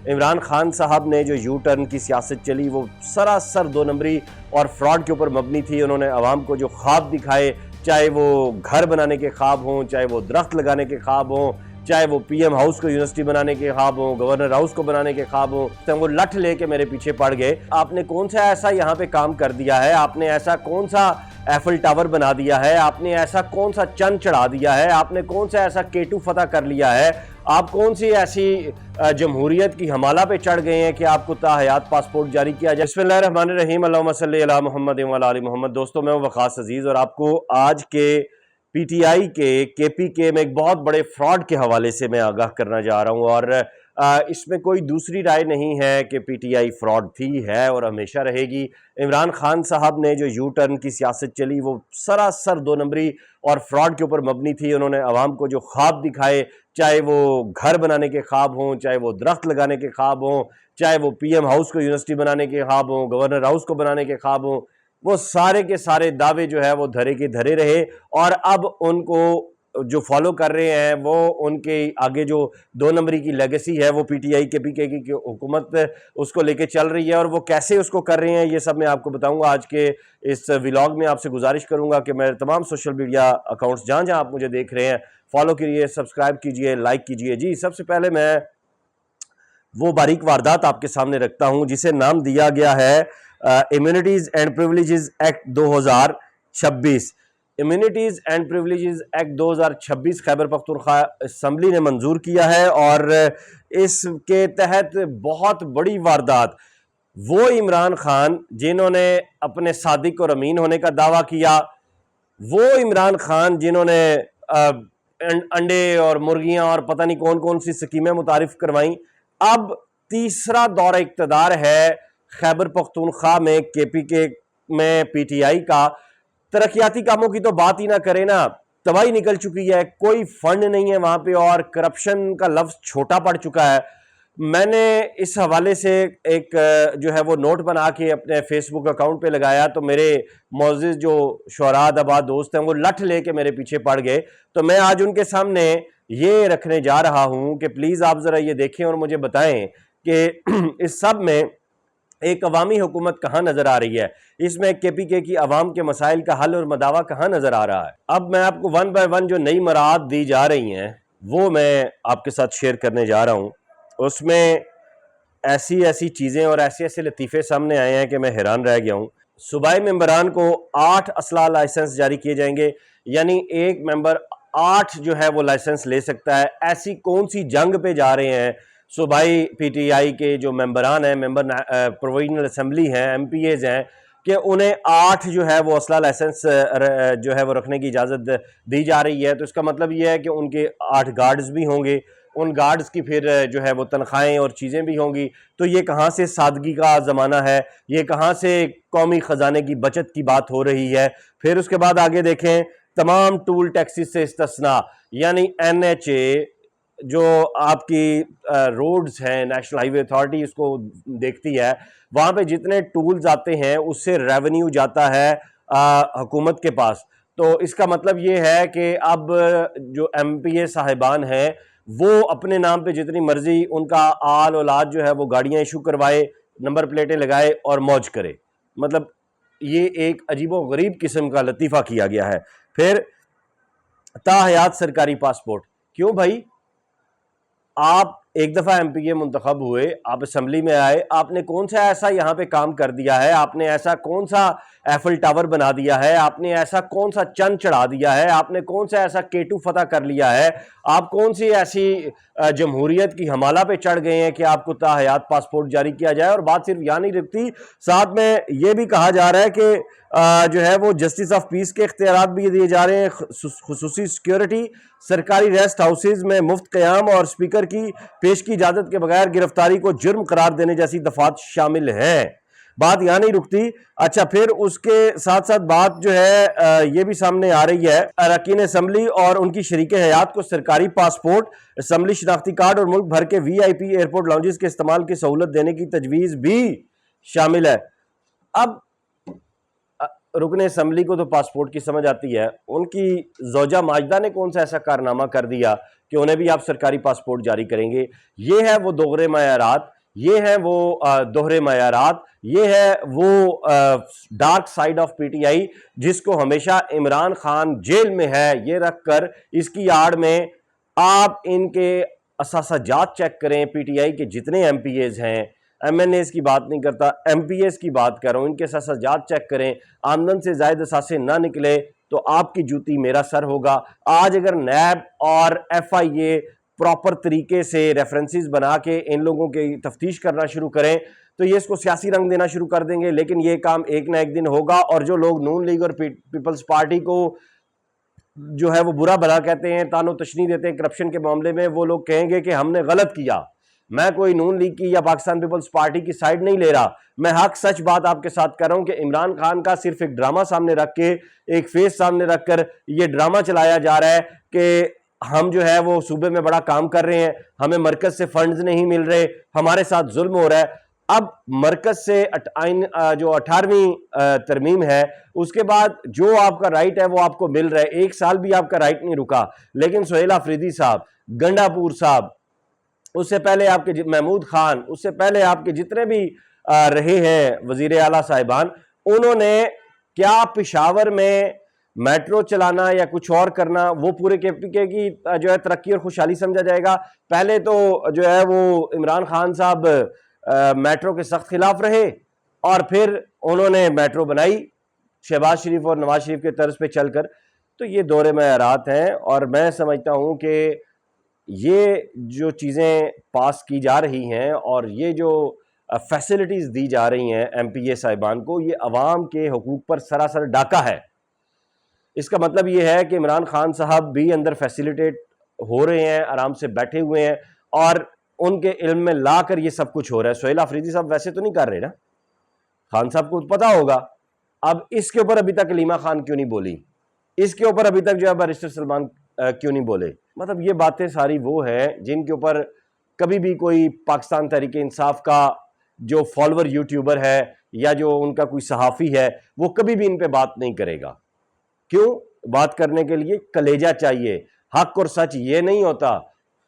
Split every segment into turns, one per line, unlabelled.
عمران خان صاحب نے جو یو ٹرن کی سیاست چلی وہ سراسر دو نمبری اور فراڈ کے اوپر مبنی تھی. انہوں نے عوام کو جو خواب دکھائے، چاہے وہ گھر بنانے کے خواب ہوں، چاہے وہ درخت لگانے کے خواب ہوں، چاہے وہ پی ایم ہاؤس کو یونیورسٹی بنانے کے خواب ہوں، گورنر ہاؤس کو بنانے کے خواب ہوں، تو وہ لٹھ لے کے میرے پیچھے پڑ گئے. آپ نے کون سا ایسا یہاں پہ کام کر دیا ہے؟ آپ نے ایسا کون سا ایفل ٹاور بنا دیا ہے؟ آپ نے ایسا کون سا چند چڑھا دیا ہے؟ آپ نے کون سا ایسا کیٹو فتح کر لیا ہے؟ آپ کون سی ایسی جمہوریت کی ہمالہ پہ چڑھ گئے ہیں کہ آپ کو تا حیات پاسپورٹ جاری کیا جائے؟ بسم اللہ الرحمن الرحیم، اللہم صلی علی محمد وعلی آل محمد. دوستو میں ہوں وقاص عزیز اور آپ کو آج کے پی ٹی آئی کے پی کے میں ایک بہت بڑے فراڈ کے حوالے سے میں آگاہ کرنا جا رہا ہوں. اور اس میں کوئی دوسری رائے نہیں ہے کہ پی ٹی آئی فراڈ تھی، ہے اور ہمیشہ رہے گی. عمران خان صاحب نے جو یو ٹرن کی سیاست چلی وہ سراسر دو نمبری اور فراڈ کے اوپر مبنی تھی. انہوں نے عوام کو جو خواب دکھائے، چاہے وہ گھر بنانے کے خواب ہوں، چاہے وہ درخت لگانے کے خواب ہوں، چاہے وہ پی ایم ہاؤس کو یونیورسٹی بنانے کے خواب ہوں، گورنر ہاؤس کو بنانے کے خواب ہوں، وہ سارے کے سارے دعوے جو ہے وہ دھرے کے دھرے رہے. اور اب ان کو جو فالو کر رہے ہیں وہ ان کے آگے جو دو نمبری کی لیگیسی ہے وہ پی ٹی آئی کے پی کے کی حکومت اس کو لے کے چل رہی ہے. اور وہ کیسے اس کو کر رہے ہیں یہ سب میں آپ کو بتاؤں گا آج کے اس ولاگ میں. آپ سے گزارش کروں گا کہ میرے تمام سوشل میڈیا اکاؤنٹس جہاں جہاں آپ مجھے دیکھ رہے ہیں فالو کیجیے، سبسکرائب کیجیے، لائک کیجیے. جی سب سے پہلے میں وہ باریک واردات آپ کے سامنے رکھتا ہوں جسے نام دیا گیا ہے immunities and privileges act 2026. Immunities and privileges act 2026 Khyber Pakhtunkhwa assembly نے منظور کیا ہے. اور اس کے تحت بہت بڑی واردات وہ عمران خان جنہوں نے اپنے صادق اور امین ہونے کا دعویٰ کیا، وہ عمران خان جنہوں نے انڈے اور مرغیاں اور پتہ نہیں کون کون سی سکیمیں متعارف کروائیں، اب تیسرا دور اقتدار ہے خیبر پختونخوا میں کے پی کے میں پی ٹی آئی کا. ترقیاتی کاموں کی تو بات ہی نہ کرے نا، تباہی نکل چکی ہے، کوئی فنڈ نہیں ہے وہاں پہ اور کرپشن کا لفظ چھوٹا پڑ چکا ہے. میں نے اس حوالے سے ایک جو ہے وہ نوٹ بنا کے اپنے فیس بک اکاؤنٹ پہ لگایا تو میرے معزز جو شعراء ادبا دوست ہیں وہ لٹھ لے کے میرے پیچھے پڑ گئے. تو میں آج ان کے سامنے یہ رکھنے جا رہا ہوں کہ پلیز آپ ذرا یہ دیکھیں اور مجھے بتائیں کہ اس سب میں ایک عوامی حکومت کہاں نظر آ رہی ہے، اس میں کے پی کے کی عوام کے مسائل کا حل اور مداوع کہاں نظر آ رہا ہے. اب میں آپ کو ون بائی ون جو نئی مراعات دی جا رہی ہیں وہ میں آپ کے ساتھ شیئر کرنے جا رہا ہوں. اس میں ایسی چیزیں اور ایسے لطیفے سامنے آئے ہیں کہ میں حیران رہ گیا ہوں. صوبائی ممبران کو 8 اسلحہ لائسنس جاری کیے جائیں گے، یعنی ایک ممبر 8 جو ہے وہ لائسنس لے سکتا ہے. ایسی کون سی جنگ پہ جا رہے ہیں صوبائی پی ٹی آئی کے جو ممبران ہیں، ممبر پروویژنل اسمبلی ہیں، ایم پی ایز ہیں، کہ انہیں 8 جو ہے وہ اسلحہ لائسنس جو ہے وہ رکھنے کی اجازت دی جا رہی ہے. تو اس کا مطلب یہ ہے کہ ان کے 8 گارڈز بھی ہوں گے، ان گارڈز کی پھر جو ہے وہ تنخواہیں اور چیزیں بھی ہوں گی. تو یہ کہاں سے سادگی کا زمانہ ہے، یہ کہاں سے قومی خزانے کی بچت کی بات ہو رہی ہے. پھر اس کے بعد آگے دیکھیں، تمام ٹول ٹیکسز سے استثناء، یعنی این ایچ اے جو آپ کی روڈز ہیں، نیشنل ہائی وے اتھارٹی اس کو دیکھتی ہے، وہاں پہ جتنے ٹولز آتے ہیں اس سے ریونیو جاتا ہے حکومت کے پاس. تو اس کا مطلب یہ ہے کہ اب جو ایم پی اے صاحبان ہیں وہ اپنے نام پہ جتنی مرضی ان کا آل اولاد جو ہے وہ گاڑیاں ایشو کروائے، نمبر پلیٹیں لگائے اور موج کرے. مطلب یہ ایک عجیب و غریب قسم کا لطیفہ کیا گیا ہے. پھر تا حیات سرکاری پاسپورٹ. کیوں بھائی؟ آپ ایک دفعہ ایم پی اے منتخب ہوئے، آپ اسمبلی میں آئے، آپ نے کون سا ایسا یہاں پہ کام کر دیا ہے؟ آپ نے ایسا کون سا ایفل ٹاور بنا دیا ہے؟ آپ نے ایسا کون سا چند چڑھا دیا ہے؟ آپ نے کون سا ایسا کیٹو فتح کر لیا ہے؟ آپ کون سی ایسی جمہوریت کی ہمالہ پہ چڑھ گئے ہیں کہ آپ کو تا حیات پاسپورٹ جاری کیا جائے؟ اور بات صرف یہاں نہیں رکتی، ساتھ میں یہ بھی کہا جا رہا ہے کہ جو ہے وہ جسٹس آف پیس کے اختیارات بھی دیے جا رہے ہیں، خصوصی سیکیورٹی، سرکاری ریسٹ ہاؤسز میں مفت قیام اور اسپیکر کی پیش کی اجازت کے بغیر گرفتاری کو جرم قرار دینے جیسی دفعات شامل ہیں. بات یہاں نہیں رکتی. اچھا، پھر اس کے ساتھ ساتھ بات جو ہے یہ بھی سامنے آ رہی ہے، اراکین اسمبلی اور ان کی شریک حیات کو سرکاری پاسپورٹ، اسمبلی شناختی کارڈ اور ملک بھر کے وی آئی پی ایئرپورٹ لاؤنجز کے استعمال کی سہولت دینے کی تجویز بھی شامل ہے. اب رکن اسمبلی کو تو پاسپورٹ کی سمجھ آتی ہے، ان کی زوجہ ماجدہ نے کون سا ایسا کارنامہ کر دیا کہ انہیں بھی آپ سرکاری پاسپورٹ جاری کریں گے؟ یہ ہے وہ دوہرے معیارات، یہ ہے وہ دوہرے معیارات، یہ ہے وہ dark side of P T I, جس کو ہمیشہ عمران خان جیل میں ہے یہ رکھ کر اس کی آڑ میں آپ ان کے اثاثہ جات چیک کریں۔ پی ٹی آئی کے جتنے ایم پی ایز ہیں، ایم این ایز کی بات نہیں کرتا، ایم پی ایز کی بات کر رہا ہوں، ان کے اثاثہ جات چیک کریں، آمدن سے زائد اثاثے نہ نکلے تو آپ کی جوتی میرا سر ہوگا۔ آج اگر نیب اور ایف آئی اے پراپر طریقے سے ریفرنسز بنا کے ان لوگوں کی تفتیش کرنا شروع کریں تو یہ اس کو سیاسی رنگ دینا شروع کر دیں گے، لیکن یہ کام ایک نہ ایک دن ہوگا، اور جو لوگ نون لیگ اور پیپلز پارٹی کو جو ہے وہ برا بھلا کہتے ہیں، تان و تشنیع دیتے ہیں کرپشن کے معاملے میں، وہ لوگ کہیں گے کہ ہم نے غلط کیا۔ میں کوئی نون لیگ کی یا پاکستان پیپلز پارٹی کی سائیڈ نہیں لے رہا، میں حق سچ بات آپ کے ساتھ کر رہا ہوں کہ عمران خان کا صرف ایک ڈرامہ سامنے رکھ کے، ایک فیس سامنے رکھ کر یہ ڈرامہ چلایا جا رہا ہے کہ ہم جو ہے وہ صوبے میں بڑا کام کر رہے ہیں، ہمیں مرکز سے فنڈز نہیں مل رہے، ہمارے ساتھ ظلم ہو رہا ہے۔ اب مرکز سے جو 18ویں ترمیم ہے اس کے بعد جو آپ کا رائٹ ہے وہ آپ کو مل رہا ہے، ایک سال بھی آپ کا رائٹ نہیں رکا، لیکن سہیل آفریدی صاحب، گنڈا پور صاحب، اس سے پہلے آپ کے محمود خان، اس سے پہلے آپ کے جتنے بھی رہے ہیں وزیر اعلیٰ صاحبان، انہوں نے کیا پشاور میں میٹرو چلانا یا کچھ اور کرنا وہ پورے کے پی کے کی جو ہے ترقی اور خوشحالی سمجھا جائے گا؟ پہلے تو جو ہے وہ عمران خان صاحب میٹرو کے سخت خلاف رہے، اور پھر انہوں نے میٹرو بنائی شہباز شریف اور نواز شریف کے طرز پہ چل کر۔ تو یہ دور معیارات ہیں، اور میں سمجھتا ہوں کہ یہ جو چیزیں پاس کی جا رہی ہیں اور یہ جو فیسلٹیز دی جا رہی ہیں ایم پی اے صاحبان کو، یہ عوام کے حقوق پر سراسر ڈاکہ ہے۔ اس کا مطلب یہ ہے کہ عمران خان صاحب بھی اندر فیسیلیٹیٹ ہو رہے ہیں، آرام سے بیٹھے ہوئے ہیں، اور ان کے علم میں لا کر یہ سب کچھ ہو رہا ہے۔ سہیل آفریدی صاحب ویسے تو نہیں کر رہے نا، خان صاحب کو پتا ہوگا۔ اب اس کے اوپر ابھی تک علیمہ خان کیوں نہیں بولی؟ اس کے اوپر ابھی تک جو ہے بیرسٹر سلمان کیوں نہیں بولے؟ مطلب یہ باتیں ساری وہ ہیں جن کے اوپر کبھی بھی کوئی پاکستان تحریک انصاف کا جو فالوور یوٹیوبر ہے یا جو ان کا کوئی صحافی ہے وہ کبھی بھی ان پہ بات نہیں کرے گا۔ کیوں؟ بات کرنے کے لیے کلیجہ چاہیے۔ حق اور سچ یہ نہیں ہوتا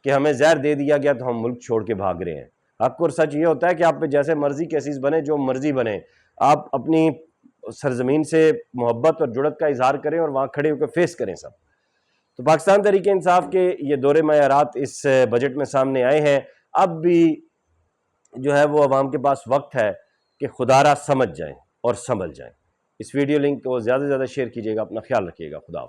کہ ہمیں زہر دے دیا گیا تو ہم ملک چھوڑ کے بھاگ رہے ہیں۔ حق اور سچ یہ ہوتا ہے کہ آپ پہ جیسے مرضی کیسز بنے، جو مرضی بنے، آپ اپنی سرزمین سے محبت اور جڑت کا اظہار کریں اور وہاں کھڑے ہو کے فیس کریں سب۔ تو پاکستان تحریک انصاف کے یہ دور معیارات اس بجٹ میں سامنے آئے ہیں۔ اب بھی جو ہے وہ عوام کے پاس وقت ہے کہ خدا را سمجھ جائیں اور سنبھل جائیں۔ اس ویڈیو لنک کو زیادہ سے زیادہ شیئر کیجیے گا، اپنا خیال رکھیے گا، خدا حافظ۔